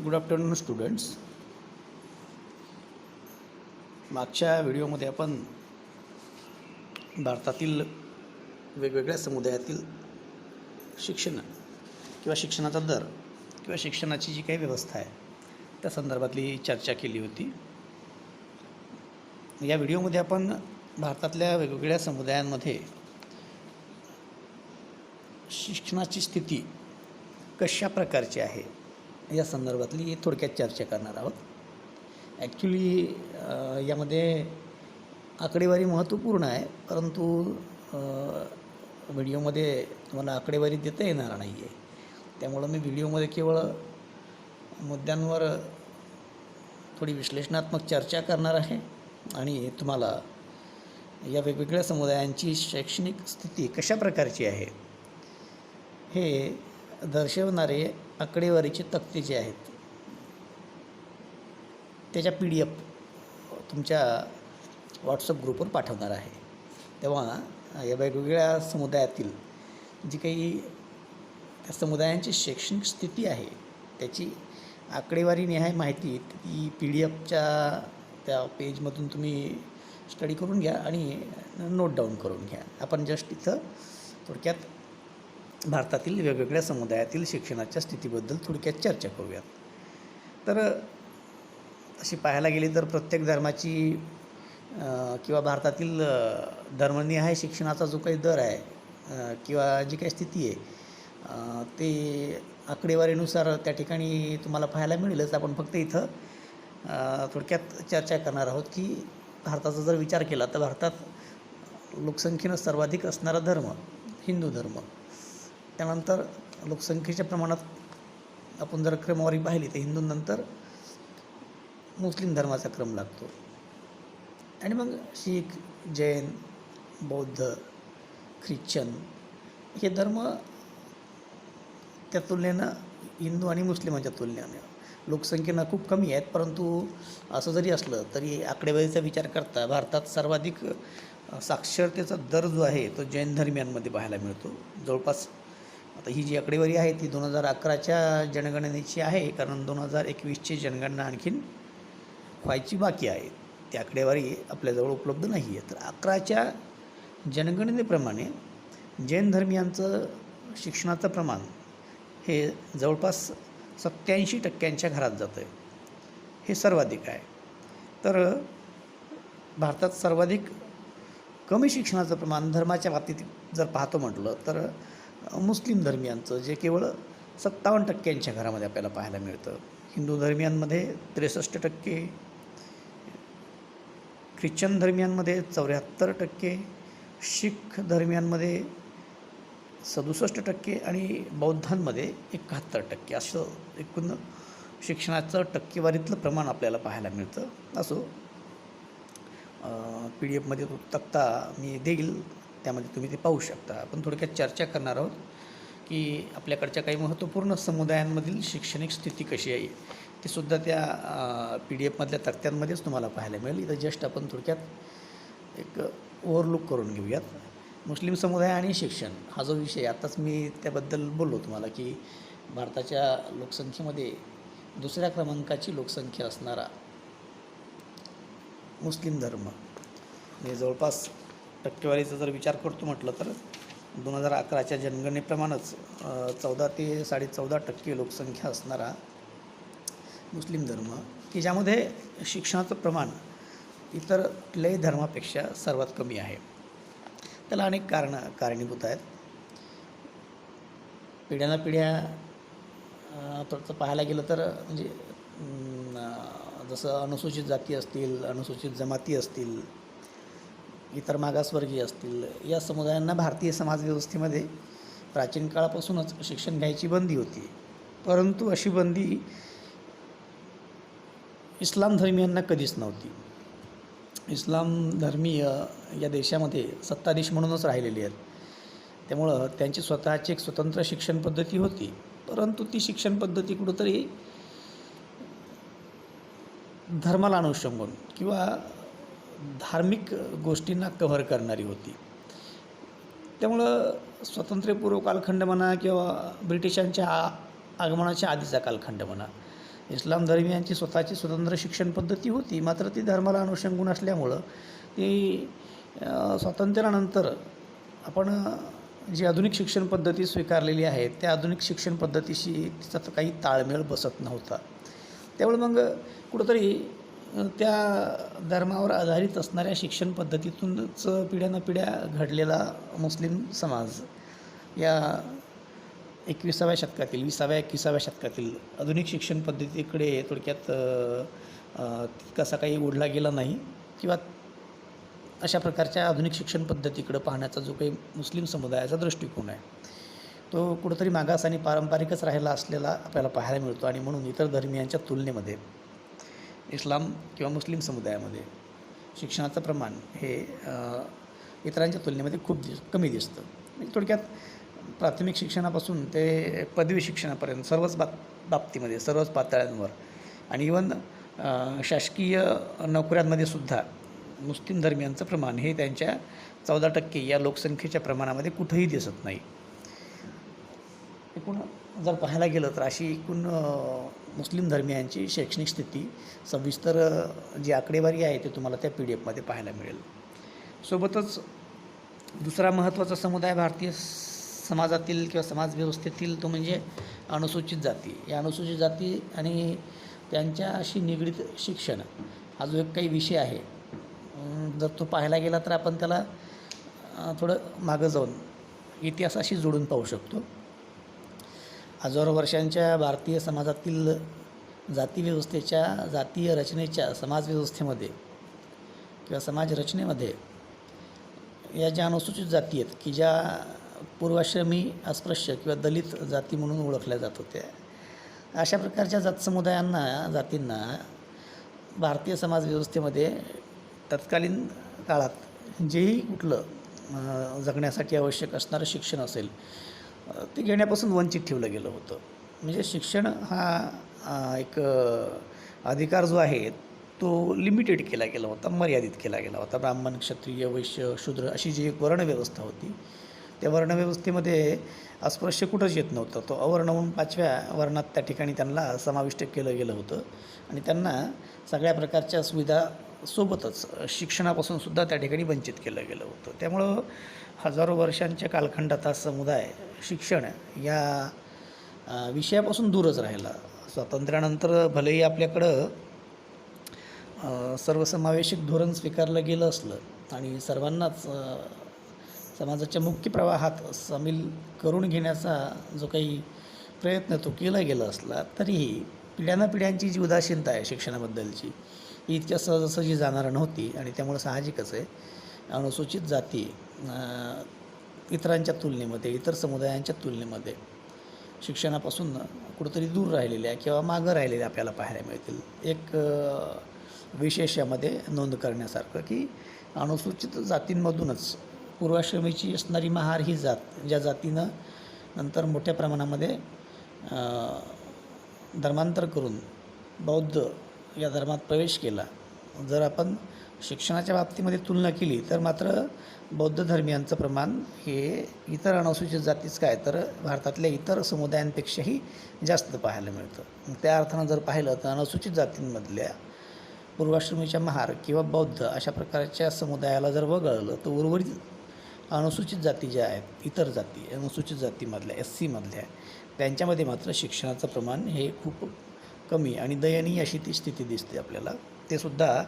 Good afternoon students. मागच्या व्हिडिओमध्ये आपण भारतातील वेगवेगळ्या समुदायातील शिक्षण किंवा शिक्षणाचा दर किंवा शिक्षणाची जी काही व्यवस्था आहे त्या संदर्भातली चर्चा केली होती. या व्हिडिओमध्ये आपण भारतातल्या वेगवेगळ्या समुदायांमध्ये शिक्षणाची स्थिती कशा प्रकारची आहे या संदर्भातली थोडक्यात चर्चा करणार आहोत. ॲक्च्युली यामध्ये आकडेवारी महत्त्वपूर्ण आहे, परंतु व्हिडिओमध्ये तुम्हाला आकडेवारी देता येणार नाही आहे. त्यामुळं मी व्हिडिओमध्ये केवळ मुद्द्यांवर थोडी विश्लेषणात्मक चर्चा करणार आहे आणि तुम्हाला या वेगवेगळ्या समुदायांची शैक्षणिक स्थिती कशा प्रकारची आहे हे दर्शवणारे आकडेवारीचे तक्ते जे आहेत त्याच्या PDF तुमच्या व्हॉट्सअप ग्रुपवर पाठवणार आहे. तेव्हा या वेगवेगळ्या समुदायातील जी काही त्या समुदायांची शैक्षणिक स्थिती आहे त्याची आकडेवारी निहाय माहिती ती PDFच्या त्या पेजमधून तुम्ही स्टडी करून घ्या आणि नोट डाऊन करून घ्या. आपण जस्ट इथं थोडक्यात भारतातील वेगवेगळ्या समुदायातील शिक्षणाच्या स्थितीबद्दल थोडक्यात चर्चा करूयात. तर अशी पाहायला गेली तर प्रत्येक धर्माची किंवा भारतातील धर्मनिहाय शिक्षणाचा जो काही दर आहे किंवा जी काही स्थिती आहे ते आकडेवारीनुसार त्या ठिकाणी तुम्हाला पाहायला मिळेलच. आपण फक्त इथं थोडक्यात चर्चा करणार आहोत की भारताचा जर विचार केला तर भारतात लोकसंख्येनं सर्वाधिक असणारा धर्म हिंदू धर्म, त्यानंतर लोकसंख्येच्या प्रमाणात आपण जर क्रमवारी पाहिली तर हिंदूंनंतर मुस्लिम धर्माचा क्रम लागतो आणि मग शीख, जैन, बौद्ध, ख्रिश्चन हे धर्म त्या तुलनेनं हिंदू आणि मुस्लिमांच्या तुलनेनं लोकसंख्येनं खूप कमी आहेत. परंतु असं जरी असलं तरी आकडेवारीचा विचार करता भारतात सर्वाधिक साक्षरतेचा दर जो आहे तो जैन धर्मियांमध्ये पाहायला मिळतो. जवळपास आता ही जी आकडेवारी आहे ती 2011च्या जनगणनेची आहे, कारण 2021ची जनगणना आणखीन व्हायची बाकी आहे. ती आकडेवारी आपल्याजवळ उपलब्ध नाही आहे. तर 11च्या जनगणनेप्रमाणे जैन धर्मियांचं शिक्षणाचं प्रमाण हे जवळपास 87% घरात जातं आहे. हे सर्वाधिक आहे. तर भारतात सर्वाधिक कमी शिक्षणाचं प्रमाण धर्माच्या बाबतीत जर पाहतो म्हटलं तर मुस्लिम धर्मियांचं, जे केवळ 57% घरामध्ये आपल्याला पाहायला मिळतं. हिंदू धर्मियांमध्ये 63%, ख्रिश्चन धर्मियांमध्ये 74%, शीख धर्मियांमध्ये 67% आणि बौद्धांमध्ये 71% असं एकूण शिक्षणाचं टक्केवारीतलं प्रमाण आपल्याला पाहायला मिळतं. असो, PDF तो तक्ता मी देईल, त्यामध्ये तुम्ही ते पाहू शकता. आपण थोडक्यात चर्चा करणार आहोत की आपल्याकडच्या काही महत्त्वपूर्ण समुदायांमधील शैक्षणिक स्थिती कशी आहे ते सुद्धा त्या PDF तक्त्यांमध्येच तुम्हाला पाहायला मिळेल. इथं जस्ट आपण थोडक्यात एक ओव्हरलुक करून घेऊयात. मुस्लिम समुदाय आणि शिक्षण हा जो विषय आताच मी त्याबद्दल बोललो तुम्हाला की भारताच्या लोकसंख्येमध्ये दुसऱ्या क्रमांकाची लोकसंख्या असणारा मुस्लिम धर्म म्हणजे जवळपास टक्केवारीचा जर विचार करतो म्हटलं तर 2011च्या जनगणनेप्रमाणेच 14 ते 14.5% लोकसंख्या असणारा मुस्लिम धर्म की ज्यामध्ये शिक्षणाचं प्रमाण इतर कुठल्याही धर्मापेक्षा सर्वात कमी आहे. त्याला अनेक कारणीभूत आहेत. पिढ्यानपिढ्या थोडंसं पाहायला गेलं तर म्हणजे जसं अनुसूचित जाती असतील, अनुसूचित जमाती असतील, इतर मागासवर्गीय असतील, या समुदायांना भारतीय समाजव्यवस्थेमध्ये प्राचीन काळापासूनच शिक्षण घ्यायची बंदी होती. परंतु अशी बंदी इस्लाम धर्मीयांना कधीच नव्हती. इस्लाम धर्मीय या देशामध्ये सत्ताधीश म्हणूनच राहिलेले आहेत. त्यामुळं त्यांची स्वतःची एक स्वतंत्र शिक्षण पद्धती होती, परंतु ती शिक्षण पद्धती कुठंतरी धर्माला अनुषंगून किंवा धार्मिक गोष्टींना कव्हर करणारी होती. त्यामुळं स्वातंत्र्यपूर्व कालखंड म्हणा किंवा ब्रिटिशांच्या आगमनाच्या आधीचा कालखंड म्हणा, इस्लाम धर्मियांची स्वतःची स्वतंत्र शिक्षण पद्धती होती, मात्र ती धर्माला अनुषंगून असल्यामुळं ती स्वातंत्र्यानंतर आपण जी आधुनिक शिक्षण पद्धती स्वीकारलेली आहे त्या आधुनिक शिक्षण पद्धतीशी तिचा तर काही ताळमेळ बसत नव्हता. त्यामुळे मग कुठंतरी त्या धर्मावर आधारित असणाऱ्या शिक्षण पद्धतीतूनच पिढ्यानपिढ्या घडलेला मुस्लिम समाज या 21व्या शतकातील 20व्या-21व्या शतकातील आधुनिक शिक्षण पद्धतीकडे थोडक्यात तितकासा काही ओढला गेला नाही किंवा अशा प्रकारच्या आधुनिक शिक्षण पद्धतीकडे पाहण्याचा जो काही मुस्लिम समुदायाचा दृष्टिकोन आहे तो कुठंतरी मागास आणि पारंपरिकच राहिला असलेला आपल्याला पाहायला मिळतो. आणि म्हणून इतर धर्मियांच्या तुलनेमध्ये इस्लाम किंवा मुस्लिम समुदायामध्ये शिक्षणाचं प्रमाण हे इतरांच्या तुलनेमध्ये खूप कमी दिसतं. म्हणजे थोडक्यात प्राथमिक शिक्षणापासून ते पदवी शिक्षणापर्यंत सर्वच बाबतीमध्ये सर्वच पातळ्यांवर आणि इवन शासकीय नोकऱ्यांमध्ये सुद्धा मुस्लिम धर्मियांचं प्रमाण हे त्यांच्या 14% या लोकसंख्येच्या प्रमाणामध्ये कुठंही दिसत नाही. एकूण जर पाहायला गेलं तर अशी एकूण मुस्लिम धर्मियांची शैक्षणिक स्थिती सविस्तर जी आकडेवारी आहे ते तुम्हाला त्या PDF मध्ये पाहायला मिळेल. सोबतच दुसरा महत्त्वाचा समुदाय भारतीय समाजातील किंवा समाजव्यवस्थेतील तो म्हणजे अनुसूचित जाती. या अनुसूचित जाती आणि त्यांच्याशी निगडीत शिक्षण हा जो एक काही विषय आहे जर तो पाहायला गेला तर आपण त्याला थोडं मागं जाऊन इतिहासाशी जोडून पाहू शकतो. हजारो वर्षांच्या भारतीय समाजातील जातीव्यवस्थेच्या जातीय रचनेच्या समाजव्यवस्थेमध्ये किंवा समाजरचनेमध्ये या ज्या अनुसूचित जाती आहेत की ज्या पूर्वाश्रमी अस्पृश्य किंवा दलित जाती म्हणून ओळखल्या जात होत्या अशा प्रकारच्या जातींना भारतीय समाजव्यवस्थेमध्ये तत्कालीन काळात जेही कुठलं जगण्यासाठी आवश्यक असणारं शिक्षण असेल ते घेण्यापासून वंचित ठेवलं गेलं होतं. म्हणजे शिक्षण हा एक अधिकार जो आहे तो लिमिटेड केला गेला होता, मर्यादित केला गेला होता. ब्राह्मण, क्षत्रिय, वैश्य, शूद्र अशी जी एक वर्णव्यवस्था होती त्या वर्णव्यवस्थेमध्ये अस्पृश्य कुठंच येत नव्हतं. तो अवर्ण म्हणून 5व्या वर्णात त्या ठिकाणी त्यांना समाविष्ट केलं गेलं होतं आणि त्यांना सगळ्या प्रकारच्या सुविधा सोबतच शिक्षणापासून सुद्धा त्या ठिकाणी वंचित केलं गेलं होतं. त्यामुळं हजारो वर्षांच्या कालखंडात हा समुदाय शिक्षण या विषयापासून दूरच राहिला. स्वातंत्र्यानंतर भलेही आपल्याकडं सर्वसमावेशक धोरण स्वीकारलं गेलं असलं आणि सर्वांनाच समाजाच्या मुख्य प्रवाहात सामील करून घेण्याचा जो काही प्रयत्न तो केला गेला असला तरीही पिढ्यानपिढ्यांची जी उदासीनता आहे शिक्षणाबद्दलची ही इतक्या सहजासहजी जाणार नव्हती. आणि त्यामुळे साहजिकच आहे अनुसूचित जाती इतरांच्या तुलनेमध्ये इतर समुदायांच्या तुलनेमध्ये शिक्षणापासून कुठंतरी दूर राहिलेल्या किंवा मागं राहिलेल्या आपल्याला पाहायला मिळतील. एक विशेष यामध्ये नोंद करण्यासारखं की अनुसूचित जातींमधूनच पूर्वाश्रमीची असणारी महार ही जात ज्या जातीनं नंतर मोठ्या प्रमाणामध्ये धर्मांतर करून बौद्ध या धर्मात प्रवेश केला. जर आपण शिक्षणाच्या बाबतीमध्ये तुलना केली तर मात्र बौद्ध धर्मियांचं प्रमाण हे इतर अनुसूचित जातीच काय तर भारतातल्या इतर समुदायांपेक्षाही जास्त पाहायला मिळतं. त्या अर्थानं जर पाहिलं तर अनुसूचित जातींमधल्या पूर्वाश्रमीच्या महार किंवा बौद्ध अशा प्रकारच्या समुदायाला जर वगळलं तर उर्वरित अनुसूचित जाती ज्या आहेत इतर जाती अनुसूचित जातीमधल्या SC मधल्या त्यांच्यामध्ये मात्र शिक्षणाचं प्रमाण हे खूप कमी आणि दयनीय अशी ती स्थिती दिसते आपल्याला. ते सुद्धा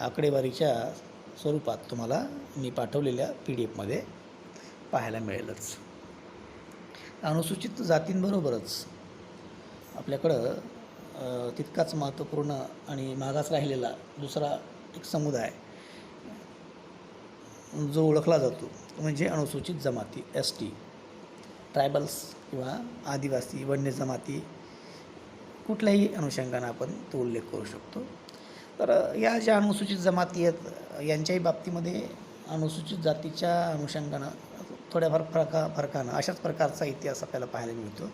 आकडेवारीच्या स्वरूपात तुम्हाला मी पाठवलेल्या PDF मध्ये पाहायला मिळेलच. अनुसूचित जातींबरोबरच आपल्याकडं तितकाच महत्त्वपूर्ण आणि मागास राहिलेला दुसरा एक समुदाय जो ओळखला जातो म्हणजे अनुसूचित जमाती ST ट्रायबल्स किंवा आदिवासी वन्य जमाती कुठल्याही अनुषंगानं आपण तो उल्लेख करू शकतो. तर या ज्या अनुसूचित जमाती आहेत यांच्याही बाबतीमध्ये अनुसूचित जातीच्या अनुषंगानं थोड्याफार फरकानं अशाच प्रकारचा इतिहास आपल्याला पाहायला मिळतो.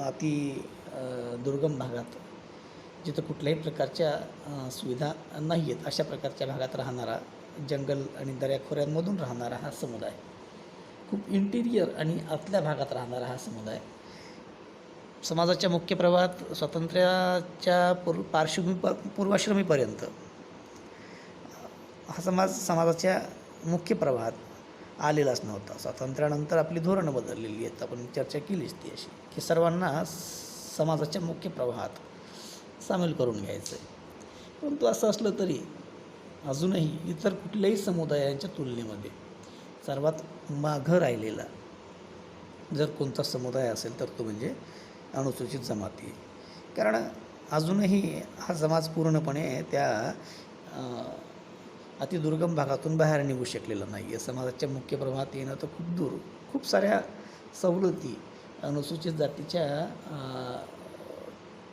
अति दुर्गम भागात जिथं कुठल्याही प्रकारच्या सुविधा नाही आहेत अशा प्रकारच्या भागात राहणारा जंगल आणि दऱ्याखोऱ्यांमधून राहणारा हा समुदाय खूप इंटिरियर आणि आतल्या भागात राहणारा हा समुदाय समाजाच्या मुख्य प्रवाहात स्वातंत्र्याच्या पूर्वाश्रमीपर्यंत हा समाजाच्या मुख्य प्रवाहात आलेलाच नव्हता. स्वातंत्र्यानंतर आपली धोरणं बदललेली आहेत, आपण चर्चा केलीच ती अशी की सर्वांना समाजाच्या मुख्य प्रवाहात सामील करून घ्यायचं आहे. परंतु असं असलं तरी अजूनही इतर कुठल्याही समुदायांच्या तुलनेमध्ये सर्वात मागं राहिलेला जर कोणता समुदाय असेल तर तो म्हणजे अनुसूचित जमाती. कारण अजूनही हा समाज पूर्णपणे त्या अतिदुर्गम भागातून बाहेर निघू शकलेला नाही आहे. समाजाच्या मुख्य प्रवाहात येणं तर खूप दूर, खूप साऱ्या सवलती अनुसूचित जातीच्या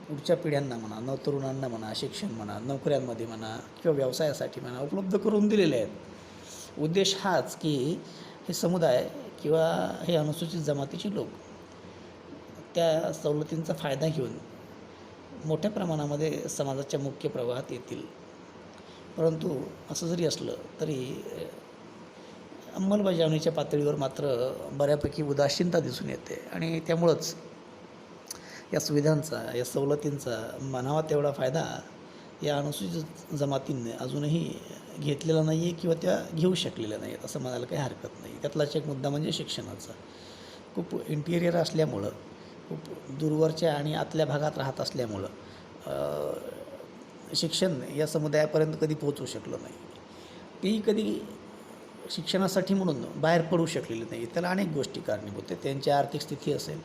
पुढच्या पिढ्यांना म्हणा, नवतरुणांना म्हणा, शिक्षण म्हणा, नोकऱ्यांमध्ये म्हणा किंवा व्यवसायासाठी म्हणा उपलब्ध करून दिलेले आहेत. उद्देश हाच की हे समुदाय किंवा हे अनुसूचित जमातीचे लोक त्या सवलतींचा फायदा घेऊन मोठ्या प्रमाणामध्ये समाजाच्या मुख्य प्रवाहात येतील. परंतु असं जरी असलं तरी अंमलबजावणीच्या पातळीवर मात्र बऱ्यापैकी उदासीनता दिसून येते आणि त्यामुळंच या सुविधांचा, या सवलतींचा म्हणावा तेवढा फायदा या अनुसूचित जमातींनी अजूनही घेतलेला नाही आहे किंवा त्या घेऊ शकलेल्या नाही आहेत असं म्हणायला काही हरकत नाही. त्यातलाच एक मुद्दा म्हणजे शिक्षणाचा. खूप इंटिरियर असल्यामुळं, खूप दूरवरच्या आणि आतल्या भागात राहत असल्यामुळं शिक्षण या समुदायापर्यंत कधी पोहोचू शकलं नाही. तेही कधी शिक्षणासाठी म्हणून बाहेर पडू शकलेले नाही. त्याला अनेक गोष्टी कारणीभूत आहेत. त्यांची आर्थिक स्थिती असेल,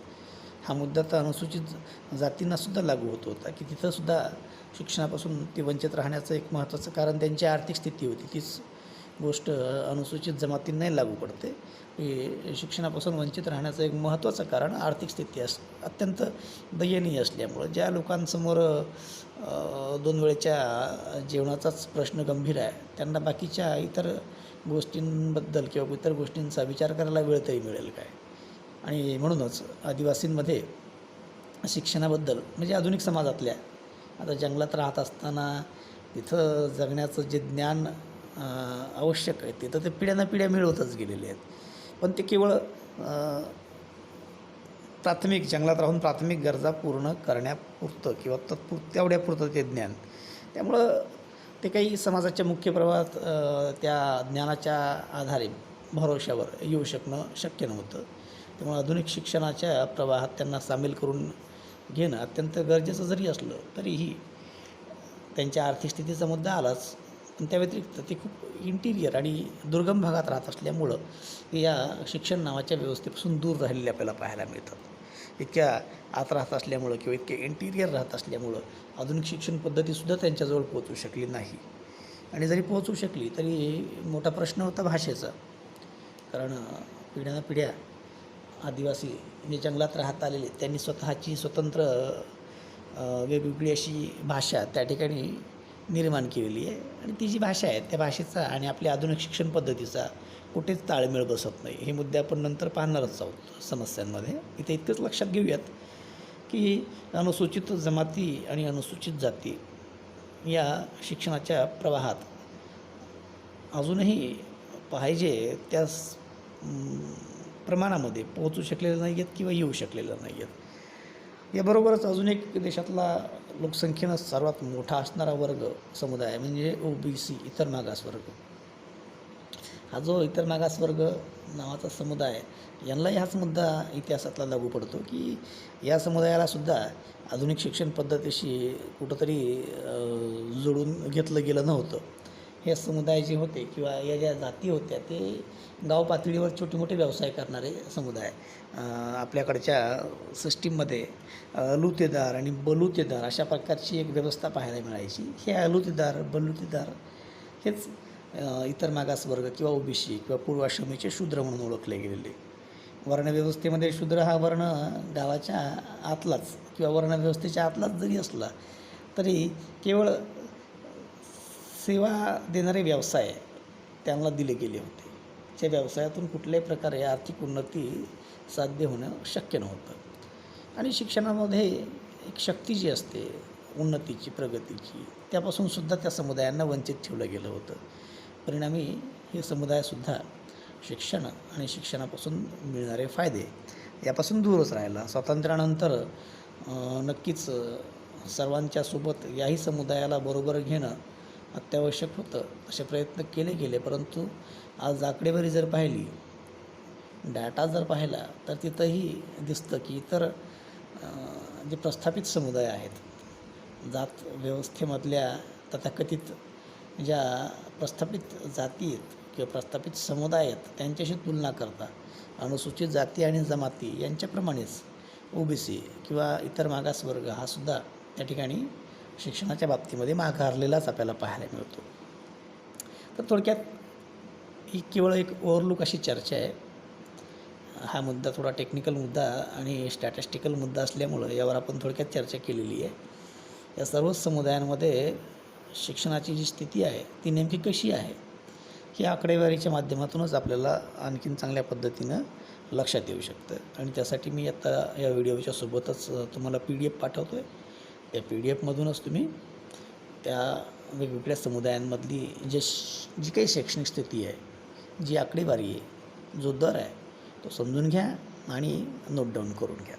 हा मुद्दा तर अनुसूचित जातींनासुद्धा लागू होत होता की तिथंसुद्धा शिक्षणापासून ते वंचित राहण्याचं एक महत्त्वाचं कारण त्यांची आर्थिक स्थिती होती. तीच गोष्ट अनुसूचित जमातींनाही लागू पडते की शिक्षणापासून वंचित राहण्याचं एक महत्त्वाचं कारण आर्थिक स्थिती अत्यंत दयनीय असल्यामुळं ज्या लोकांसमोर 2 वेळेच्या जेवणाचाच प्रश्न गंभीर आहे त्यांना बाकीच्या इतर गोष्टींबद्दल किंवा इतर गोष्टींचा विचार करायला वेळ तरी मिळेल काय. आणि म्हणूनच आदिवासींमध्ये शिक्षणाबद्दल म्हणजे आधुनिक समाजातल्या आता जंगलात राहत असताना तिथं जगण्याचं जे ज्ञान आवश्यक आहे तिथं ते पिढ्यानपिढ्या मिळवतच गेलेले आहेत. पण ते केवळ प्राथमिक जंगलात राहून प्राथमिक गरजा पूर्ण करण्यापुरतं किंवा तेवढ्यापुरतं ते ज्ञान. त्यामुळं ते काही समाजाच्या मुख्य प्रवाहात त्या ज्ञानाच्या आधारे भरोशावर येऊ शकणं शक्य नव्हतं. त्यामुळे आधुनिक शिक्षणाच्या प्रवाहात त्यांना सामील करून घेणं अत्यंत गरजेचं जरी असलं तरीही त्यांच्या आर्थिक स्थितीचा मुद्दा आलाच. पण त्या व्यतिरिक्त ते खूप इंटिरियर आणि दुर्गम भागात राहत असल्यामुळं ते या शिक्षण नावाच्या व्यवस्थेपासून दूर राहिलेले आपल्याला पाहायला मिळतात. इतक्या आत राहत असल्यामुळं किंवा इतके इंटिरियर राहत असल्यामुळं आधुनिक शिक्षण पद्धतीसुद्धा त्यांच्याजवळ पोहोचू शकली नाही. आणि जरी पोहोचू शकली तरी मोठा प्रश्न होता भाषेचा. कारण पिढ्यानपिढ्या आदिवासी जे जंगलात राहत आलेले त्यांनी स्वतःची स्वतंत्र वेगवेगळी अशी भाषा त्या ठिकाणी निर्माण केलेली आहे. आणि ती जी भाषा आहे त्या भाषेचा आणि आपल्या आधुनिक शिक्षण पद्धतीचा कुठेच ताळमेळ बसत नाही. हे मुद्दे आपण नंतर पाहणारच आहोत समस्यांमध्ये. इथे इतकंच लक्षात घेऊयात की अनुसूचित जमाती आणि अनुसूचित जाती या शिक्षणाच्या प्रवाहात अजूनही पाहिजे त्या प्रमाणामध्ये पोहोचू शकलेलं नाही आहेत किंवा येऊ शकलेलं नाही आहेत. याबरोबरच अजून एक देशातला लोकसंख्येनं सर्वात मोठा असणारा वर्ग समुदाय म्हणजे OBC इतर मागासवर्ग. हा जो इतर मागासवर्ग नावाचा समुदाय यांनाही हाच मुद्दा इतिहासातला लागू पडतो की या समुदायालासुद्धा आधुनिक शिक्षण पद्धतीशी कुठंतरी जोडून घेतलं गेलं नव्हतं. हे समुदाय जे होते किंवा या ज्या जाती होत्या ते गाव पातळीवर छोटे मोठे व्यवसाय करणारे समुदाय. आपल्याकडच्या सिस्टीममध्ये लुतेदार आणि बलुतेदार अशा प्रकारची एक व्यवस्था पाहायला मिळायची. हे लुतेदार बलुतेदार हेच इतर मागासवर्ग किंवा OBC किंवा पूर्वाश्रमीचे शूद्र म्हणून ओळखले गेलेले. वर्णव्यवस्थेमध्ये शूद्र हा वर्ण गावाच्या आतलाच किंवा वर्णव्यवस्थेच्या आतलाच जरी असला तरी केवळ सेवा देणारे व्यवसाय त्यांना दिले गेले होते. त्या व्यवसायातून कुठल्याही प्रकारे आर्थिक उन्नती साध्य होणं शक्य नव्हतं. आणि शिक्षणामध्ये एक शक्ती जी असते उन्नतीची, प्रगतीची, त्यापासूनसुद्धा त्या समुदायांना वंचित ठेवलं गेलं होतं. परिणामी हे समुदायसुद्धा शिक्षण आणि शिक्षणापासून मिळणारे फायदे यापासून दूरच राहिला. स्वातंत्र्यानंतर नक्कीच सर्वांच्या सोबत याही समुदायाला बरोबर घेणं अत्यावश्यक होतं. असे प्रयत्न केले गेले, परंतु आज आकडेवारी जर पाहिली, डाटा जर पाहिला, तर तिथंही दिसतं की इतर जे प्रस्थापित समुदाय आहेत, जात व्यवस्थेमधल्या तथाकथित ज्या प्रस्थापित जाती आहेत किंवा प्रस्थापित समुदाय आहेत, त्यांच्याशी तुलना करता अनुसूचित जाती आणि जमाती यांच्याप्रमाणेच OBC किंवा इतर मागासवर्ग हा सुद्धा त्या ठिकाणी शिक्षणाच्या बाबतीमध्ये मागारलेलाच आपल्याला पाहायला मिळतो. तर थोडक्यात ही केवळ एक ओव्हरलुक अशी चर्चा आहे. हा मुद्दा थोडा टेक्निकल मुद्दा आणि स्टॅटिस्टिकल मुद्दा असल्यामुळं यावर आपण थोडक्यात चर्चा केलेली आहे. या सर्वच समुदायांमध्ये शिक्षणाची जी स्थिती आहे ती नेमकी कशी आहे, ही आकडेवारीच्या माध्यमातूनच आपल्याला आणखीन चांगल्या पद्धतीनं लक्षात येऊ शकतं. आणि त्यासाठी मी आता या व्हिडिओच्या सोबतच तुम्हाला PDF पाठवतो आहे. त्या PDFमधूनच तुम्ही त्या वेगवेगळ्या समुदायांमधली जी काही शैक्षणिक स्थिती आहे, जी आकडेवारी आहे, जो दर आहे, तो समजून घ्या आणि नोट डाऊन करून घ्या.